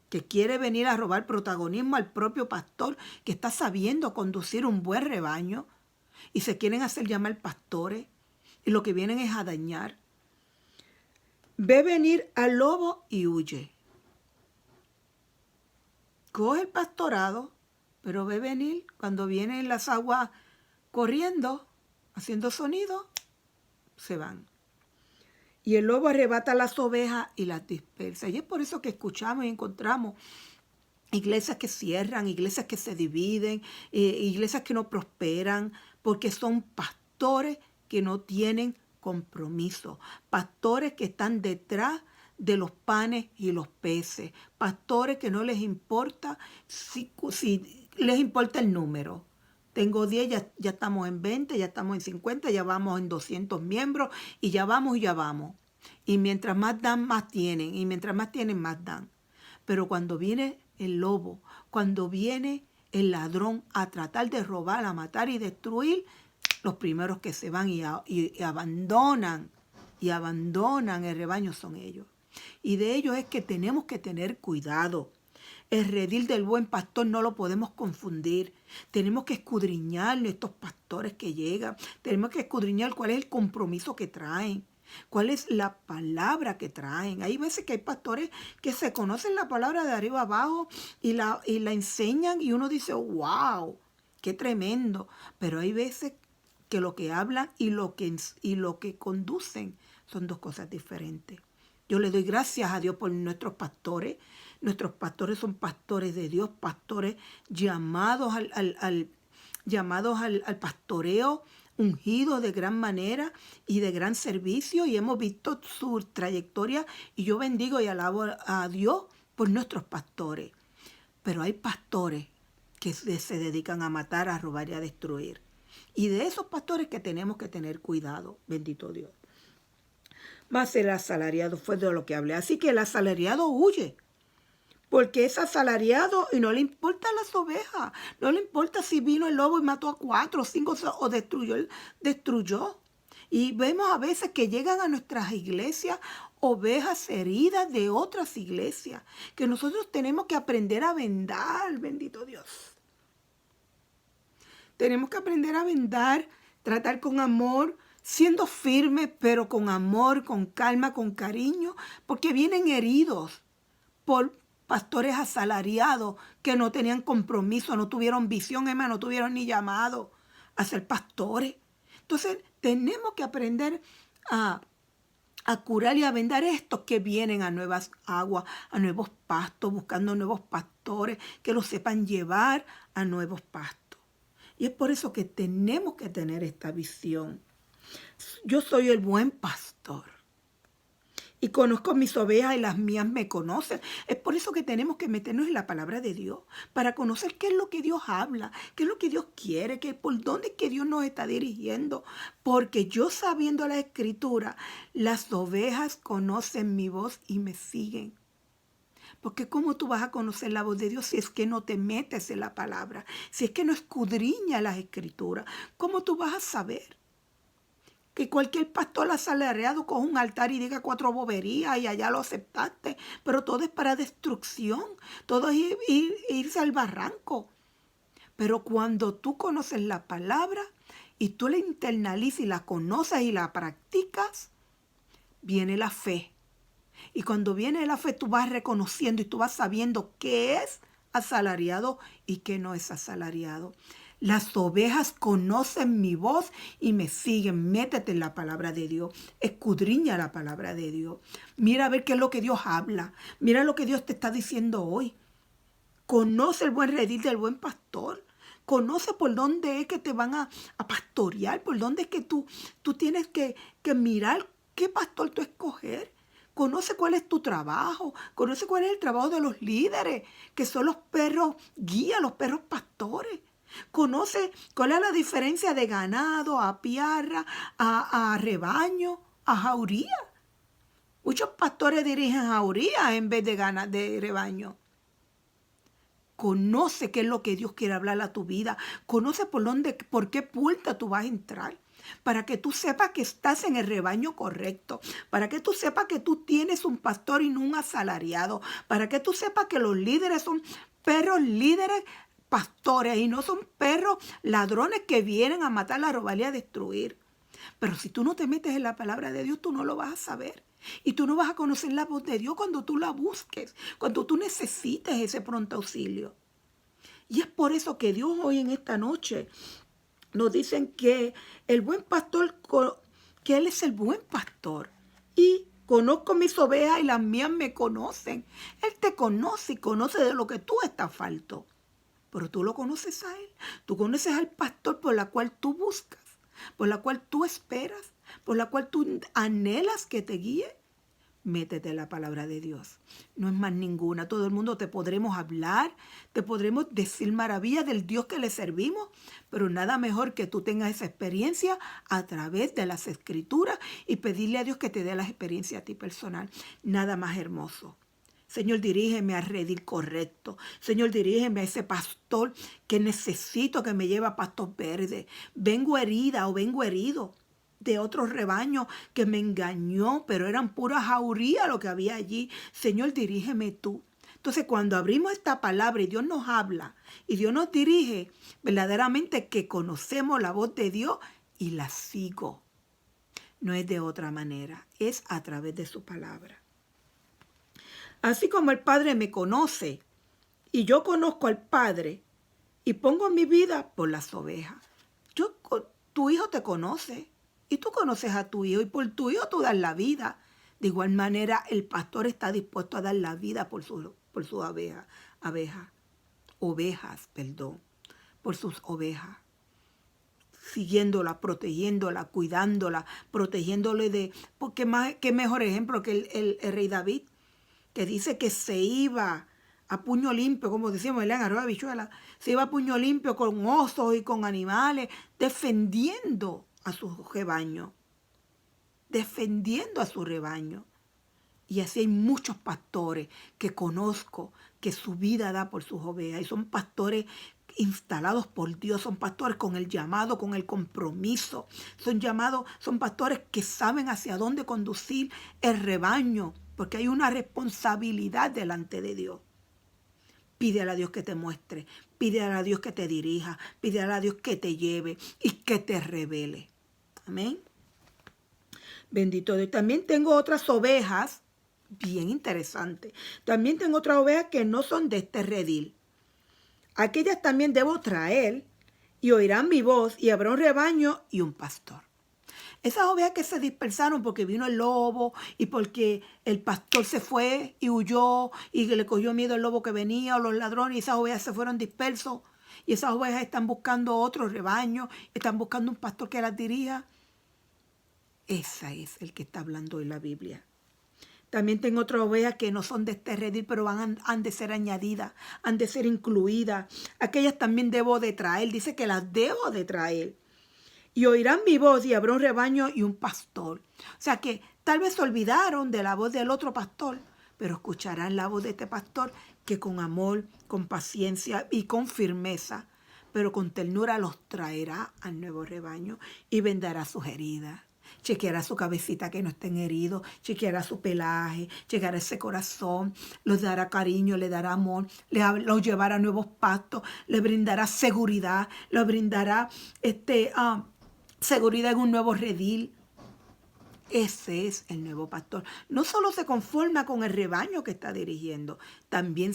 S1: que quiere venir a robar protagonismo al propio pastor que está sabiendo conducir un buen rebaño y se quieren hacer llamar pastores y lo que vienen es a dañar. Ve venir al lobo y huye. Coge el pastorado, pero ve venir cuando vienen las aguas corriendo, haciendo sonido, se van. Y el lobo arrebata las ovejas y las dispersa. Y es por eso que escuchamos y encontramos iglesias que cierran, iglesias que se dividen, iglesias que no prosperan, porque son pastores que no tienen compromiso, pastores que están detrás de los panes y los peces, pastores que no les importa si les importa el número. Tengo 10, ya estamos en 20, ya estamos en 50, ya vamos en 200 miembros y ya vamos. Y mientras más dan, más tienen. Y mientras más tienen, más dan. Pero cuando viene el lobo, cuando viene el ladrón a tratar de robar, a matar y destruir, los primeros que se van y abandonan el rebaño son ellos. Y de ellos es que tenemos que tener cuidado. El redil del buen pastor no lo podemos confundir. Tenemos que escudriñar estos pastores que llegan. Tenemos que escudriñar cuál es el compromiso que traen. ¿Cuál es la palabra que traen? Hay veces que hay pastores que se conocen la palabra de arriba abajo y la enseñan y uno dice, wow, qué tremendo. Pero hay veces que lo que hablan y lo que conducen son dos cosas diferentes. Yo le doy gracias a Dios por nuestros pastores. Nuestros pastores son pastores de Dios, pastores llamados al pastoreo, ungidos de gran manera y de gran servicio. Y hemos visto su trayectoria y yo bendigo y alabo a Dios por nuestros pastores. Pero hay pastores que se dedican a matar, a robar y a destruir. Y de esos pastores que tenemos que tener cuidado, bendito Dios. Más el asalariado fue de lo que hablé. Así que el asalariado huye, porque es asalariado y no le importan las ovejas. No le importa si vino el lobo y mató a 4 o 5 o destruyó. Y vemos a veces que llegan a nuestras iglesias ovejas heridas de otras iglesias, que nosotros tenemos que aprender a vendar, bendito Dios. Tenemos que aprender a vendar, tratar con amor, siendo firmes, pero con amor, con calma, con cariño, porque vienen heridos por pastores asalariados que no tenían compromiso, no tuvieron visión, no tuvieron ni llamado a ser pastores. Entonces tenemos que aprender a curar y a vendar estos que vienen a nuevas aguas, a nuevos pastos, buscando nuevos pastores que los sepan llevar a nuevos pastos. Y es por eso que tenemos que tener esta visión. Yo soy el buen pastor y conozco mis ovejas y las mías me conocen. Es por eso que tenemos que meternos en la palabra de Dios, para conocer qué es lo que Dios habla, qué es lo que Dios quiere, por dónde es que Dios nos está dirigiendo. Porque yo, sabiendo la Escritura, las ovejas conocen mi voz y me siguen. Porque ¿cómo tú vas a conocer la voz de Dios si es que no te metes en la palabra? Si es que no escudriñas las Escrituras, ¿cómo tú vas a saber? Que cualquier pastor asalariado coja un altar y diga 4 boberías y allá lo aceptaste, pero todo es para destrucción, todo es irse al barranco. Pero cuando tú conoces la palabra y tú la internalizas y la conoces y la practicas, viene la fe. Y cuando viene la fe, tú vas reconociendo y tú vas sabiendo qué es asalariado y qué no es asalariado. Las ovejas conocen mi voz y me siguen. Métete en la palabra de Dios. Escudriña la palabra de Dios. Mira a ver qué es lo que Dios habla. Mira lo que Dios te está diciendo hoy. Conoce el buen redil del buen pastor. Conoce por dónde es que te van a pastorear. Por dónde es que tú tienes que mirar qué pastor tú escoger. Conoce cuál es tu trabajo. Conoce cuál es el trabajo de los líderes, que son los perros guía, los perros pastores. Conoce cuál es la diferencia de ganado, a piarra, a rebaño, a jauría. Muchos pastores dirigen jauría en vez de rebaño. Conoce qué es lo que Dios quiere hablar a tu vida. Conoce por qué puerta tú vas a entrar. Para que tú sepas que estás en el rebaño correcto. Para que tú sepas que tú tienes un pastor y no un asalariado. Para que tú sepas que los líderes son perros líderes pastores y no son perros ladrones que vienen a matar, a robar y a destruir. Pero si tú no te metes en la palabra de Dios, tú no lo vas a saber. Y tú no vas a conocer la voz de Dios cuando tú la busques, cuando tú necesites ese pronto auxilio. Y es por eso que Dios hoy en esta noche nos dicen que el buen pastor, que Él es el buen pastor. Y conozco mis ovejas y las mías me conocen. Él te conoce y conoce de lo que tú estás falto. Pero tú lo conoces a Él. Tú conoces al pastor por la cual tú buscas, por la cual tú esperas, por la cual tú anhelas que te guíe. Métete en la palabra de Dios. No es más ninguna. Todo el mundo te podremos hablar, te podremos decir maravillas del Dios que le servimos, pero nada mejor que tú tengas esa experiencia a través de las Escrituras y pedirle a Dios que te dé la experiencia a ti personal. Nada más hermoso. Señor, dirígeme al redil correcto. Señor, dirígeme a ese pastor que necesito que me lleve a pastos verdes. Vengo herida o vengo herido de otro rebaño que me engañó, pero eran pura jauría lo que había allí. Señor, dirígeme tú. Entonces, cuando abrimos esta palabra y Dios nos habla y Dios nos dirige, verdaderamente que conocemos la voz de Dios y la sigo. No es de otra manera, es a través de su palabra. Así como el Padre me conoce y yo conozco al Padre y pongo mi vida por las ovejas. Tu hijo te conoce y tú conoces a tu hijo y por tu hijo tú das la vida. De igual manera el pastor está dispuesto a dar la vida por sus por sus ovejas. Siguiéndola, protegiéndola, cuidándola, protegiéndole porque qué mejor ejemplo que el rey David, que dice que se iba a puño limpio, como decíamos, en arroba de bichuela, se iba a puño limpio con osos y con animales, defendiendo a su rebaño, defendiendo a su rebaño. Y así hay muchos pastores que conozco que su vida da por sus ovejas y son pastores instalados por Dios, son pastores con el llamado, con el compromiso, son pastores que saben hacia dónde conducir el rebaño, porque hay una responsabilidad delante de Dios. Pídele a Dios que te muestre, pídele a Dios que te dirija, pídele a Dios que te lleve y que te revele. Amén. Bendito Dios. También tengo otras ovejas, bien interesante. También tengo otras ovejas que no son de este redil. Aquellas también debo traer y oirán mi voz y habrá un rebaño y un pastor. Esas ovejas que se dispersaron porque vino el lobo y porque el pastor se fue y huyó y le cogió miedo el lobo que venía o los ladrones, y esas ovejas se fueron dispersos y esas ovejas están buscando otro rebaño, están buscando un pastor que las dirija. Ese es el que está hablando en la Biblia. También tengo otras ovejas que no son de este redil, pero han de ser añadidas, han de ser incluidas. Aquellas también debo de traer, dice que las debo de traer. Y oirán mi voz y habrá un rebaño y un pastor. O sea que tal vez se olvidaron de la voz del otro pastor, pero escucharán la voz de este pastor que con amor, con paciencia y con firmeza, pero con ternura los traerá al nuevo rebaño y vendará sus heridas. Chequeará su cabecita que no estén heridos, chequeará su pelaje, chequeará ese corazón, los dará cariño, le dará amor, los llevará a nuevos pastos, le brindará seguridad, le brindará seguridad en un nuevo redil. Ese es el nuevo pastor. No solo se conforma con el rebaño que está dirigiendo, también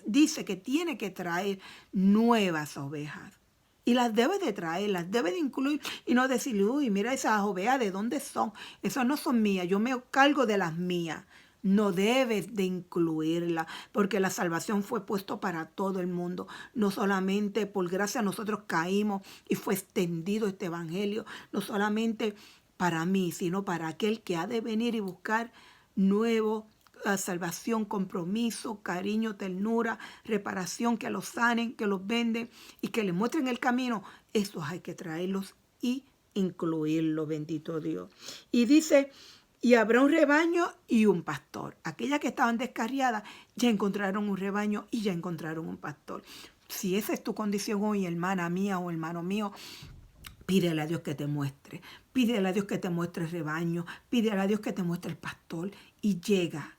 S1: dice que tiene que traer nuevas ovejas. Y las debe de traer, las debe de incluir y no decir, uy, mira esas ovejas, ¿de dónde son? Esas no son mías, yo me cargo de las mías. No debes de incluirla, porque la salvación fue puesto para todo el mundo. No solamente por gracia nosotros caímos y fue extendido este evangelio, no solamente para mí, sino para aquel que ha de venir y buscar nuevo salvación, compromiso, cariño, ternura, reparación, que los sanen, que los venden y que les muestren el camino. Esos hay que traerlos y incluirlos, bendito Dios. Y dice, y habrá un rebaño y un pastor. Aquellas que estaban descarriadas ya encontraron un rebaño y ya encontraron un pastor. Si esa es tu condición hoy, hermana mía o hermano mío, pídele a Dios que te muestre. Pídele a Dios que te muestre el rebaño. Pídele a Dios que te muestre el pastor. Y llega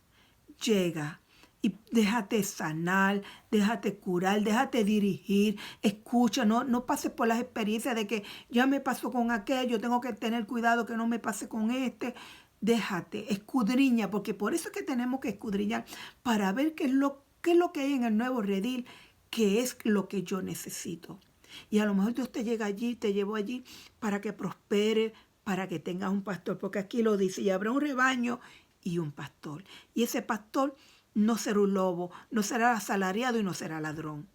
S1: y déjate sanar, déjate curar, déjate dirigir, escucha, no pases por las experiencias de que ya me pasó con aquello, tengo que tener cuidado que no me pase con este. Déjate, escudriña, porque por eso es que tenemos que escudriñar para ver qué es lo que hay en el nuevo redil, qué es lo que yo necesito. Y a lo mejor Dios te llega allí, te llevó allí para que prospere, para que tengas un pastor, porque aquí lo dice, y habrá un rebaño y un pastor. Y ese pastor no será un lobo, no será asalariado y no será ladrón.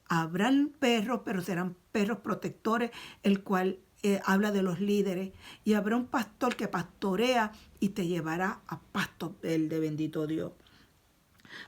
S1: Habrán perros, pero serán perros protectores, el cual habla de los líderes. Y habrá un pastor que pastorea y te llevará a pastos verdes, bendito Dios.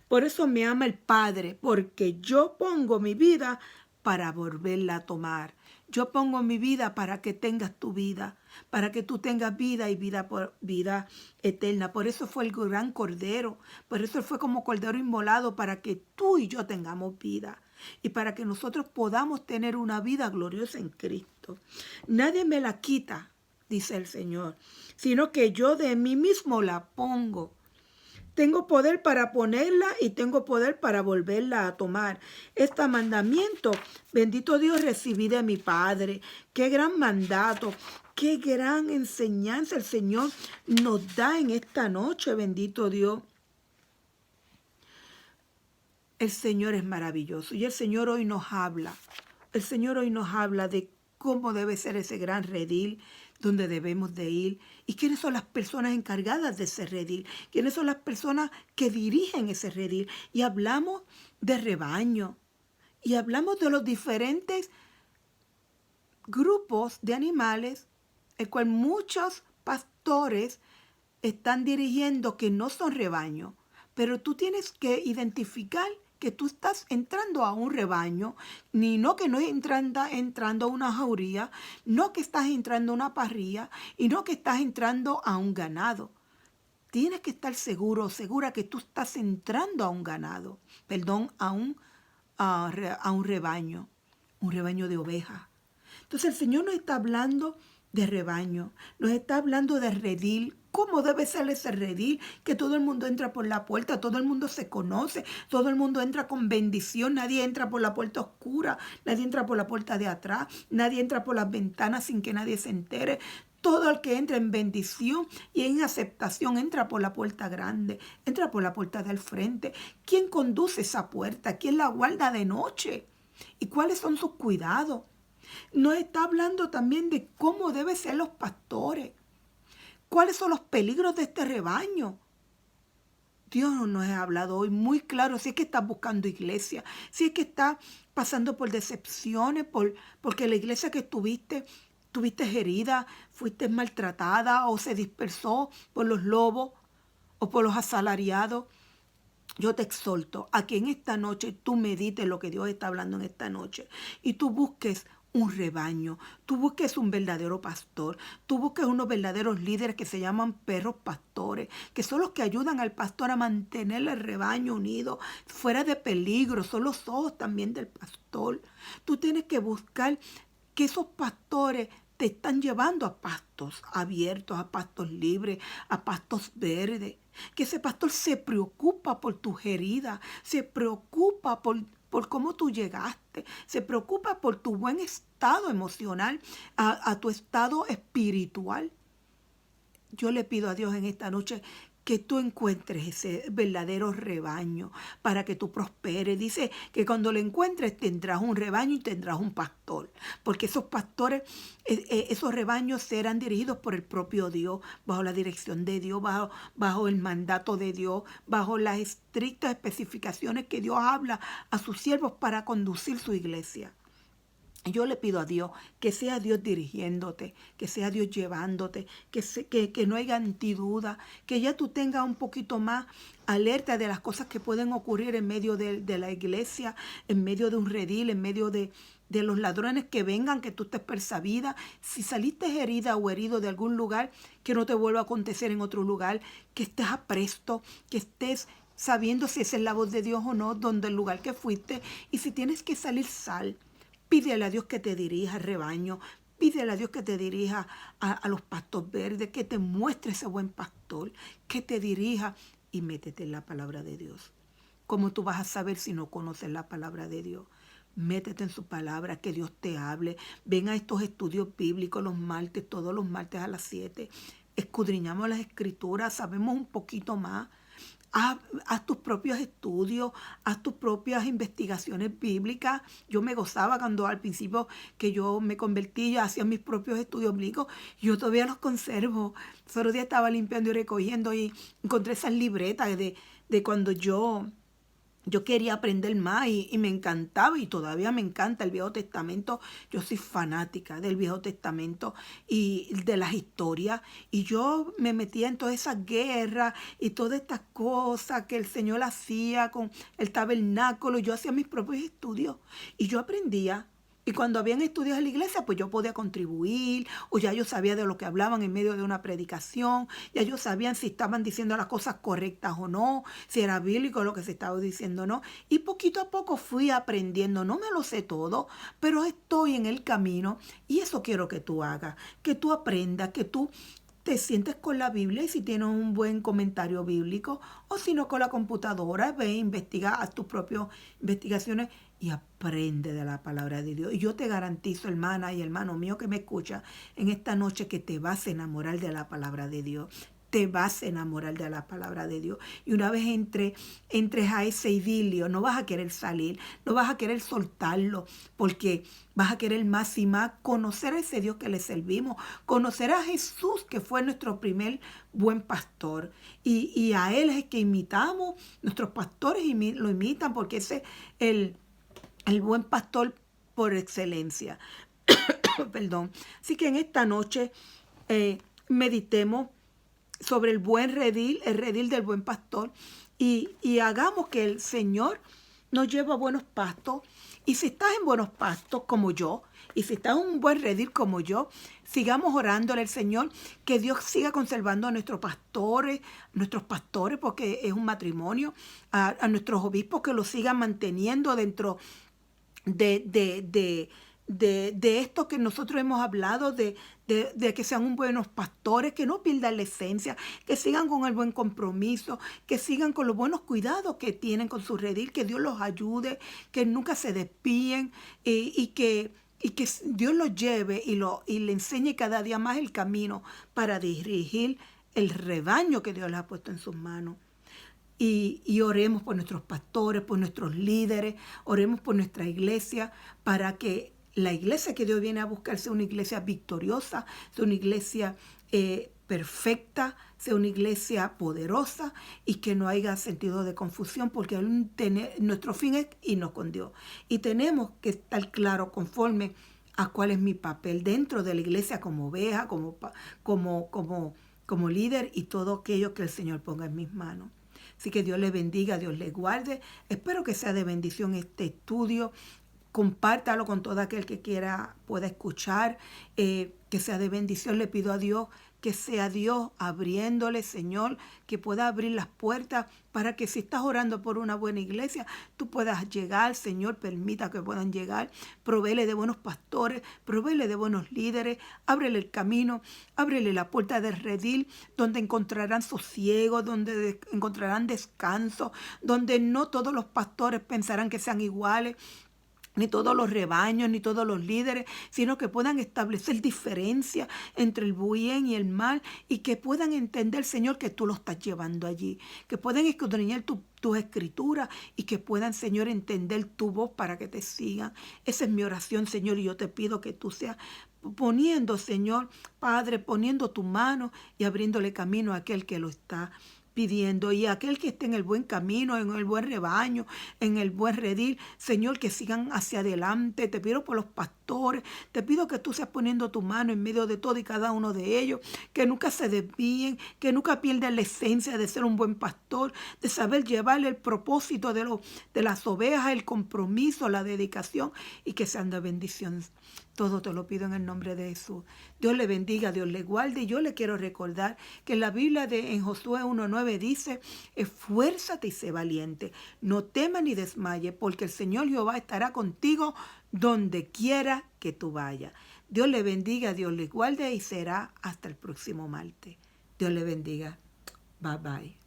S1: Por eso me ama el Padre, porque yo pongo mi vida para volverla a tomar. Yo pongo mi vida para que tengas tu vida, para que tú tengas vida y vida eterna. Por eso fue el gran cordero, por eso fue como cordero inmolado, para que tú y yo tengamos vida y para que nosotros podamos tener una vida gloriosa en Cristo. Nadie me la quita, dice el Señor, sino que yo de mí mismo la pongo. Tengo poder para ponerla y tengo poder para volverla a tomar. Este mandamiento, bendito Dios, recibí de mi Padre. Qué gran mandato, qué gran enseñanza el Señor nos da en esta noche, bendito Dios. El Señor es maravilloso y el Señor hoy nos habla. El Señor hoy nos habla de cómo debe ser ese gran redil donde debemos de ir y quiénes son las personas encargadas de ese redil, quiénes son las personas que dirigen ese redil. Y hablamos de rebaño y hablamos de los diferentes grupos de animales, el cual muchos pastores están dirigiendo que no son rebaño, pero tú tienes que identificar que tú estás entrando a un rebaño, ni no que no entrando a una jauría, no que estás entrando a una parrilla y no que estás entrando a un ganado. Tienes que estar seguro, segura que tú estás entrando a un ganado, a un rebaño de ovejas. Entonces el Señor nos está hablando de rebaño. Nos está hablando de redil. ¿Cómo debe ser ese redil? Que todo el mundo entra por la puerta, todo el mundo se conoce, todo el mundo entra con bendición, nadie entra por la puerta oscura, nadie entra por la puerta de atrás, nadie entra por las ventanas sin que nadie se entere. Todo el que entra en bendición y en aceptación entra por la puerta grande, entra por la puerta del frente. ¿Quién conduce esa puerta? ¿Quién la guarda de noche? ¿Y cuáles son sus cuidados? Nos está hablando también de cómo deben ser los pastores. ¿Cuáles son los peligros de este rebaño? Dios nos ha hablado hoy muy claro. Si es que estás buscando iglesia, si es que estás pasando por decepciones, porque la iglesia que tuviste herida, fuiste maltratada o se dispersó por los lobos o por los asalariados. Yo te exhorto a que en esta noche tú medites lo que Dios está hablando en esta noche y tú busques un rebaño, tú busques un verdadero pastor, tú busques unos verdaderos líderes que se llaman perros pastores, que son los que ayudan al pastor a mantener el rebaño unido, fuera de peligro, son los ojos también del pastor. Tú tienes que buscar que esos pastores te están llevando a pastos abiertos, a pastos libres, a pastos verdes. Que ese pastor se preocupa por tus heridas, se preocupa por cómo tú llegaste, se preocupa por tu buen estado emocional, a tu estado espiritual. Yo le pido a Dios en esta noche que tú encuentres ese verdadero rebaño para que tú prosperes. Dice que cuando lo encuentres tendrás un rebaño y tendrás un pastor. Porque esos pastores, esos rebaños serán dirigidos por el propio Dios, bajo la dirección de Dios, bajo el mandato de Dios, bajo las estrictas especificaciones que Dios habla a sus siervos para conducir su iglesia. Yo le pido a Dios que sea Dios dirigiéndote, que sea Dios llevándote, que no haya antiduda, que ya tú tengas un poquito más alerta de las cosas que pueden ocurrir en medio de la iglesia, en medio de un redil, en medio de los ladrones que vengan, que tú estés persabida. Si saliste herida o herido de algún lugar, que no te vuelva a acontecer en otro lugar, que estés apresto, que estés sabiendo si esa es la voz de Dios o no, donde el lugar que fuiste, y si tienes que salir, sal. Pídele a Dios que te dirija al rebaño. Pídele a Dios que te dirija a los pastos verdes, que te muestre ese buen pastor, que te dirija y métete en la palabra de Dios. ¿Cómo tú vas a saber si no conoces la palabra de Dios? Métete en su palabra, que Dios te hable. Ven a estos estudios bíblicos los martes, todos los martes a las 7. Escudriñamos las escrituras, sabemos un poquito más. Haz tus propios estudios, haz tus propias investigaciones bíblicas. Yo me gozaba cuando al principio que yo me convertí, yo hacía mis propios estudios bíblicos. Yo todavía los conservo. Solo día estaba limpiando y recogiendo y encontré esas libretas de cuando yo quería aprender más y me encantaba y todavía me encanta el Viejo Testamento. Yo soy fanática del Viejo Testamento y de las historias. Y yo me metía en todas esas guerras y todas estas cosas que el Señor hacía con el tabernáculo. Yo hacía mis propios estudios y yo aprendía. Y cuando habían estudios en la iglesia, pues yo podía contribuir, o ya yo sabía de lo que hablaban en medio de una predicación, ya yo sabían si estaban diciendo las cosas correctas o no, si era bíblico lo que se estaba diciendo o no. Y poquito a poco fui aprendiendo, no me lo sé todo, pero estoy en el camino y eso quiero que tú hagas, que tú aprendas, que tú te sientes con la Biblia y si tienes un buen comentario bíblico o si no con la computadora, ve, investiga, haz tus propias investigaciones y aprende de la palabra de Dios. Y yo te garantizo, hermana y hermano mío que me escucha, en esta noche que te vas a enamorar de la palabra de Dios. Te vas a enamorar de la palabra de Dios. Y una vez entres a ese idilio, no vas a querer salir, no vas a querer soltarlo, porque vas a querer más y más conocer a ese Dios que le servimos, conocer a Jesús, que fue nuestro primer buen pastor. Y a Él es el que imitamos, nuestros pastores lo imitan, porque ese es el buen pastor por excelencia. Perdón. Así que en esta noche meditemos sobre el buen redil, el redil del buen pastor, y hagamos que el Señor nos lleve a buenos pastos. Y si estás en buenos pastos como yo, y si estás en un buen redil como yo, sigamos orándole al Señor, que Dios siga conservando a nuestros pastores, porque es un matrimonio, a nuestros obispos, que los sigan manteniendo dentro de de esto que nosotros hemos hablado, de que sean buenos pastores, que no pierdan la esencia, que sigan con el buen compromiso, que sigan con los buenos cuidados que tienen con su redil, que Dios los ayude, que nunca se despíen y que Dios los lleve y le enseñe cada día más el camino para dirigir el rebaño que Dios les ha puesto en sus manos. Y oremos por nuestros pastores, por nuestros líderes, oremos por nuestra iglesia, para que la iglesia que Dios viene a buscar sea una iglesia victoriosa, sea una iglesia perfecta, sea una iglesia poderosa y que no haya sentido de confusión, porque nuestro fin es irnos con Dios. Y tenemos que estar claros conforme a cuál es mi papel dentro de la iglesia como oveja, como líder y todo aquello que el Señor ponga en mis manos. Así que Dios les bendiga, Dios les guarde. Espero que sea de bendición este estudio. Compártalo con todo aquel que pueda escuchar, que sea de bendición. Le pido a Dios que sea Dios abriéndole, Señor, que pueda abrir las puertas para que si estás orando por una buena iglesia, tú puedas llegar, Señor, permita que puedan llegar. Provéele de buenos pastores, provéele de buenos líderes, ábrele el camino, ábrele la puerta del redil, donde encontrarán sosiego, donde encontrarán descanso, donde no todos los pastores pensarán que sean iguales, ni todos los rebaños, ni todos los líderes, sino que puedan establecer diferencia entre el bien y el mal y que puedan entender, Señor, que tú lo estás llevando allí, que puedan escudriñar tus escrituras y que puedan, Señor, entender tu voz para que te sigan. Esa es mi oración, Señor, y yo te pido que tú seas poniendo, Señor, Padre, poniendo tu mano y abriéndole camino a aquel que lo está pidiendo, y aquel que esté en el buen camino, en el buen rebaño, en el buen redil, Señor, que sigan hacia adelante. Te pido por los pastores, te pido que tú seas poniendo tu mano en medio de todo y cada uno de ellos, que nunca se desvíen, que nunca pierdan la esencia de ser un buen pastor, de saber llevarle el propósito de las ovejas, el compromiso, la dedicación, y que sean de bendición. Todo te lo pido en el nombre de Jesús. Dios le bendiga, Dios le guarde. Y yo le quiero recordar que en la Biblia en Josué 1:9 dice: esfuérzate y sé valiente, no temas ni desmayes, porque el Señor Jehová estará contigo donde quiera que tú vayas. Dios le bendiga, Dios le guarde, y será hasta el próximo martes. Dios le bendiga. Bye bye.